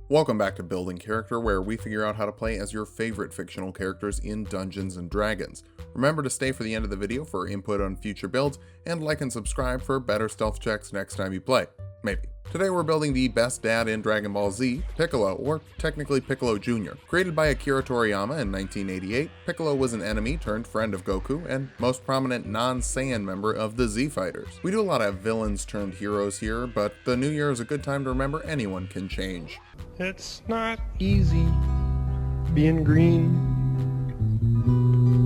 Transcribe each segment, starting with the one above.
Welcome back to Building Character, where we figure out how to play as your favorite fictional characters in Dungeons & Dragons. Remember to stay for the end of the video for input on future builds, and like and subscribe for better stealth checks next time you play. Maybe. Today we're building the best dad in Dragon Ball Z, Piccolo, or technically Piccolo Jr. Created by Akira Toriyama in 1988, Piccolo was an enemy turned friend of Goku and most prominent non-Saiyan member of the Z Fighters. We do a lot of villains turned heroes here, but the new year is a good time to remember anyone can change. It's not easy being green.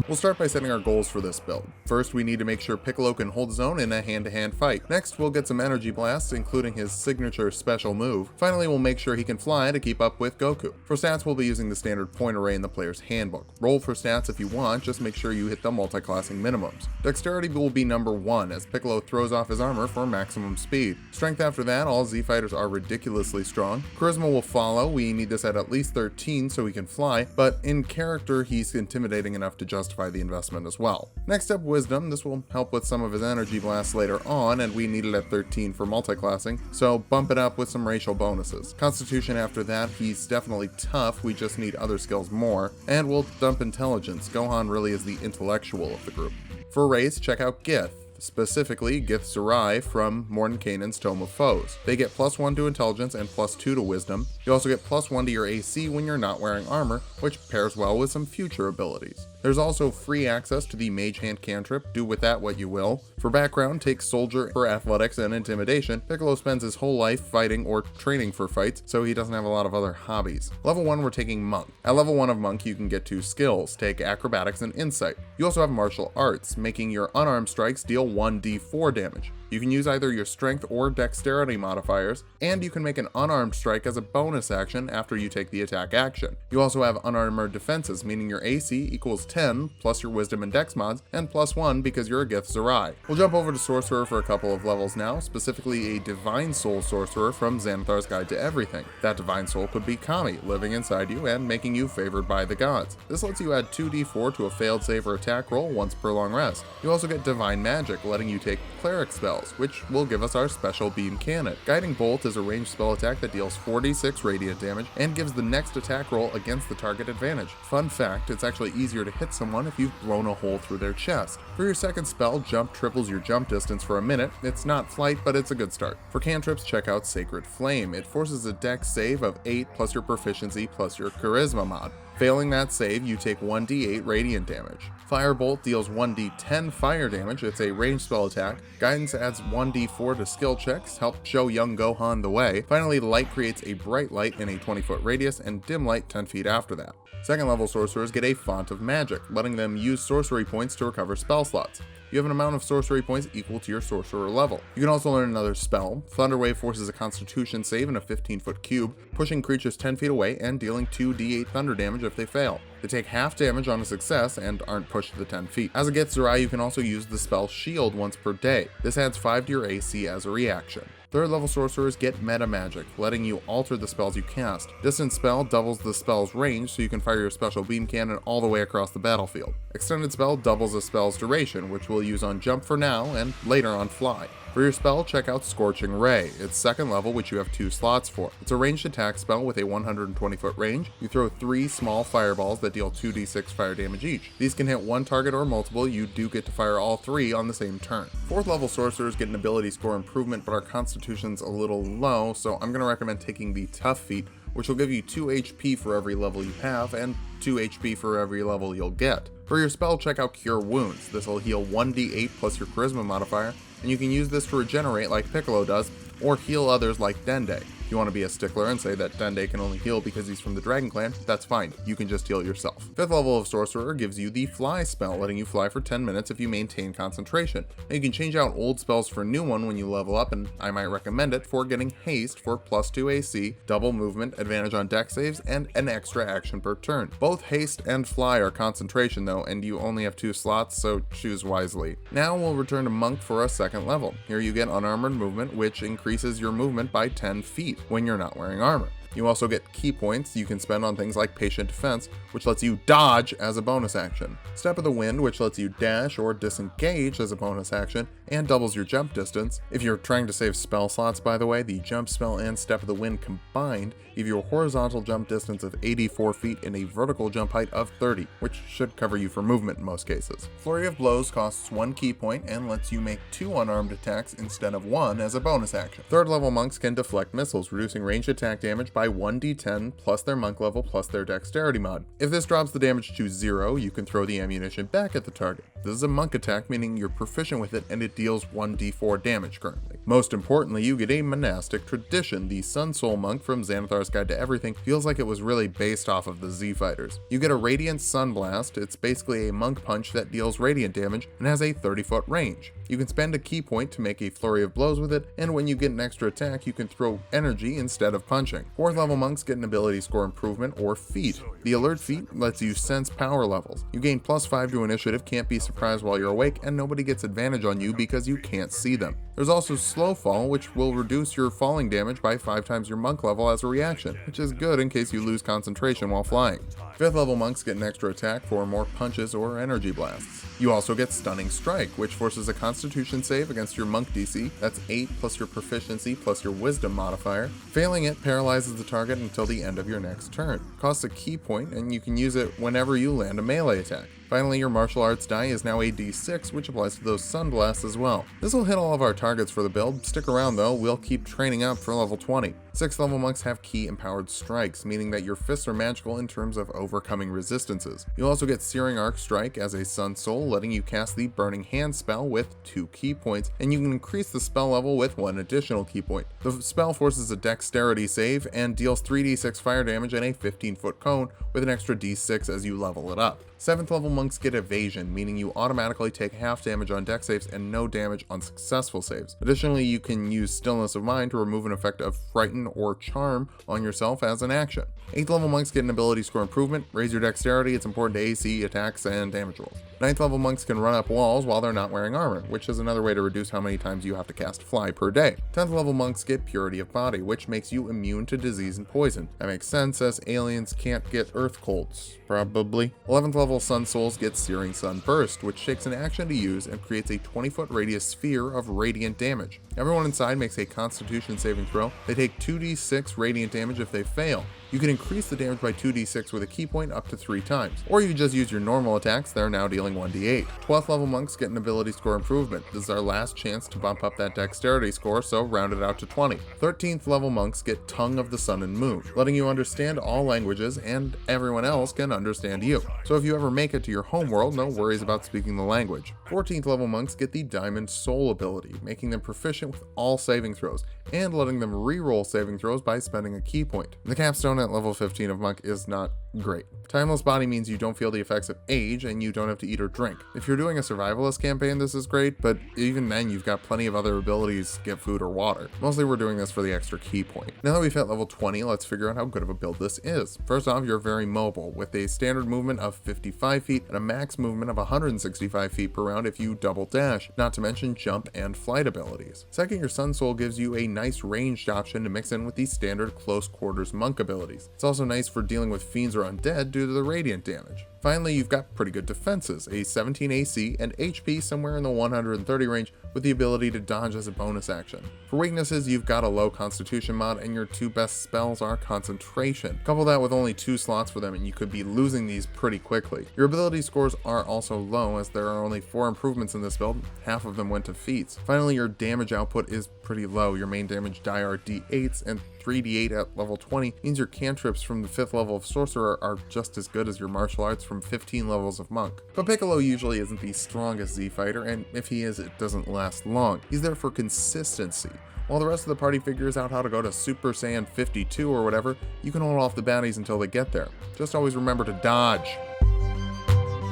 We'll start by setting our goals for this build. First, we need to make sure Piccolo can hold his own in a hand-to-hand fight. Next, we'll get some energy blasts, including his signature special move. Finally, we'll make sure he can fly to keep up with Goku. For stats, we'll be using the standard point array in the player's handbook. Roll for stats if you want, just make sure you hit the multi-classing minimums. Dexterity will be number 1, as Piccolo throws off his armor for maximum speed. Strength after that, all Z fighters are ridiculously strong. Charisma will follow, we need this at least 13 so he can fly, but in character he's intimidating enough to justify the investment as well. Next up, Wisdom. This will help with some of his energy blasts later on, and we need it at 13 for multi-classing, so bump it up with some racial bonuses. Constitution after that, he's definitely tough, we just need other skills more, and we'll dump Intelligence. Gohan really is the intellectual of the group. For race, check out Gith. Specifically, Gith Zerai from Mordenkainen's Tome of Foes. They get +1 to Intelligence and +2 to Wisdom. You also get +1 to your AC when you're not wearing armor, which pairs well with some future abilities. There's also free access to the Mage Hand cantrip, do with that what you will. For background, take Soldier for athletics and intimidation. Piccolo spends his whole life fighting or training for fights, so he doesn't have a lot of other hobbies. Level 1, we're taking Monk. At level 1 of Monk, you can get 2 skills, take Acrobatics and Insight. You also have Martial Arts, making your unarmed strikes deal 1d4 damage. You can use either your strength or dexterity modifiers, and you can make an unarmed strike as a bonus action after you take the attack action. You also have unarmored defenses, meaning your AC equals 10 plus your wisdom and dex mods, and +1 because you're a Gith Zerai. We'll jump over to Sorcerer for a couple of levels now, specifically a Divine Soul Sorcerer from Xanathar's Guide to Everything. That Divine Soul could be Kami, living inside you and making you favored by the gods. This lets you add 2d4 to a failed save or attack roll once per long rest. You also get Divine Magic, letting you take Cleric spells, which will give us our special beam cannon. Guiding Bolt is a ranged spell attack that deals 46 radiant damage and gives the next attack roll against the target advantage. Fun fact, it's actually easier to hit someone if you've blown a hole through their chest. For your second spell, Jump triples your jump distance for a minute. It's not flight, but it's a good start. For cantrips, check out Sacred Flame. It forces a dex save of 8 plus your proficiency plus your charisma mod. Failing that save, you take 1d8 radiant damage. Firebolt deals 1d10 fire damage, it's a ranged spell attack. Guidance adds 1d4 to skill checks, help show young Gohan the way. Finally, Light creates a bright light in a 20-foot radius and dim light 10 feet after that. Second level sorcerers get a Font of Magic, letting them use sorcery points to recover spell slots. You have an amount of sorcery points equal to your sorcerer level. You can also learn another spell. Thunderwave forces a constitution save in a 15-foot cube, pushing creatures 10 feet away and dealing 2d8 thunder damage if they fail. They take half damage on a success and aren't pushed to the 10 feet. As a Gith Zerai, you can also use the spell Shield once per day. This adds 5 to your AC as a reaction. Third level sorcerers get Meta Magic, letting you alter the spells you cast. Distant Spell doubles the spell's range, so you can fire your special beam cannon all the way across the battlefield. Extended Spell doubles a spell's duration, which we'll use on Jump for now and later on Fly. For your spell, check out Scorching Ray. It's second level, which you have 2 slots for. It's a ranged attack spell with a 120-foot range. You throw 3 small fireballs that deal 2d6 fire damage each. These can hit one target or multiple. You do get to fire all 3 on the same turn. Fourth level sorcerers get an ability score improvement, but our constitution's a little low, so I'm going to recommend taking the Tough Feat, which will give you 2 HP for every level you have, and 2 HP for every level you'll get. For your spell, check out Cure Wounds. This will heal 1d8 plus your charisma modifier, and you can use this to regenerate like Piccolo does, or heal others like Dende. If you want to be a stickler and say that Dende can only heal because he's from the Dragon Clan, that's fine, you can just heal yourself. Fifth level of Sorcerer gives you the Fly spell, letting you fly for 10 minutes if you maintain concentration. Now you can change out old spells for a new one when you level up, and I might recommend it for getting Haste for +2 AC, double movement, advantage on dex saves, and an extra action per turn. Both Haste and Fly are concentration though, and you only have 2 slots, so choose wisely. Now we'll return to Monk for a second level. Here you get Unarmored Movement, which increases your movement by 10 feet when you're not wearing armor. You also get key points you can spend on things like Patient Defense, which lets you dodge as a bonus action, Step of the Wind, which lets you dash or disengage as a bonus action, and doubles your jump distance. If you're trying to save spell slots, by the way, the jump spell and Step of the Wind combined give you a horizontal jump distance of 84 feet and a vertical jump height of 30, which should cover you for movement in most cases. Flurry of Blows costs 1 key point and lets you make 2 unarmed attacks instead of 1 as a bonus action. 3rd level monks can deflect missiles, reducing ranged attack damage by 1d10 plus their monk level plus their dexterity mod. If this drops the damage to 0, you can throw the ammunition back at the target. This is a monk attack, meaning you're proficient with it and it deals 1d4 damage currently. Most importantly, you get a monastic tradition. The Sun Soul monk from Xanathar's Guide to Everything feels like it was really based off of the Z Fighters. You get a Radiant Sun Blast. It's basically a monk punch that deals radiant damage and has a 30-foot range. You can spend a key point to make a flurry of blows with it, and when you get an extra attack, you can throw energy instead of punching. 4th level monks get an ability score improvement or feat. The Alert feat lets you sense power levels. You gain +5 to initiative, can't be surprised while you're awake, and nobody gets advantage on you because you can't see them. There's also Slow Fall, which will reduce your falling damage by 5 times your monk level as a reaction, which is good in case you lose concentration while flying. 5th level monks get an extra attack for more punches or energy blasts. You also get Stunning Strike, which forces a Constitution save against your monk DC. That's 8 plus your proficiency plus your wisdom modifier. Failing it paralyzes the target until the end of your next turn. Costs a key point, and you can use it whenever you land a melee attack. Finally, your martial arts die is now a d6, which applies to those Sun Blasts as well. This will hit all of our targets for the build. Stick around though, we'll keep training up for level 20. 6th level monks have key empowered strikes, meaning that your fists are magical in terms of overcoming resistances. You'll also get Searing Arc Strike as a Sun Soul, letting you cast the Burning Hand spell with 2 key points, and you can increase the spell level with 1 additional key point. The spell forces a dexterity save and deals 3d6 fire damage in a 15-foot cone with an extra d6 as you level it up. 7th level monks get Evasion, meaning you automatically take half damage on dex saves and no damage on successful saves. Additionally, you can use Stillness of Mind to remove an effect of Frighten or Charm on yourself as an action. 8th level monks get an ability score improvement. Raise your dexterity, it's important to AC, attacks, and damage rolls. 9th level monks can run up walls while they're not wearing armor, which is another way to reduce how many times you have to cast Fly per day. 10th level monks get Purity of Body, which makes you immune to disease and poison. That makes sense as aliens can't get earth colds, probably. 11th level Sun Souls get Searing Sun Burst, which takes an action to use and creates a 20-foot radius sphere of radiant damage. Everyone inside makes a Constitution saving throw. They take 2d6 radiant damage if they fail. You can increase the damage by 2d6 with a key point up to 3 times, or you can just use your normal attacks, they're now dealing 1d8. 12th level monks get an ability score improvement. This is our last chance to bump up that dexterity score, so round it out to 20. 13th level monks get Tongue of the Sun and Moon, letting you understand all languages and everyone else can understand you. So if you ever make it to your home world, no worries about speaking the language. 14th level monks get the Diamond Soul ability, making them proficient with all saving throws, and letting them re-roll saving throws by spending a key point. The capstone at level 15 of monk is not great. Timeless Body means you don't feel the effects of age and you don't have to eat or drink. If you're doing a survivalist campaign, this is great, but even then you've got plenty of other abilities to get food or water. Mostly we're doing this for the extra key point. Now that we've hit level 20, let's figure out how good of a build this is. First off, you're very mobile, with a standard movement of 55 feet and a max movement of 165 feet per round if you double dash, not to mention jump and flight abilities. Second, your Sun Soul gives you a nice ranged option to mix in with the standard close quarters monk abilities. It's also nice for dealing with fiends or undead due to the radiant damage. Finally, you've got pretty good defenses, a 17 AC and HP somewhere in the 130 range with the ability to dodge as a bonus action. For weaknesses, you've got a low Constitution mod and your 2 best spells are Concentration. Couple that with only 2 slots for them and you could be losing these pretty quickly. Your ability scores are also low as there are only 4 improvements in this build, half of them went to feats. Finally, your damage output is pretty low. Your main damage die are D8s and 3d8 at level 20 means your cantrips from the 5th level of Sorcerer are just as good as your martial arts from 15 levels of Monk. But Piccolo usually isn't the strongest Z fighter, and if he is, it doesn't last long. He's there for consistency. While the rest of the party figures out how to go to Super Saiyan 52 or whatever, you can hold off the baddies until they get there. Just always remember to dodge.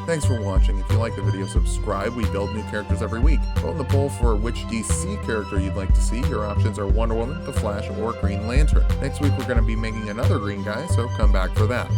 Thanks for watching. If you like the video, subscribe. We build new characters every week. Vote in the poll for which DC character you'd like to see. Your options are Wonder Woman, The Flash, or Green Lantern. Next week we're going to be making another green guy, so come back for that.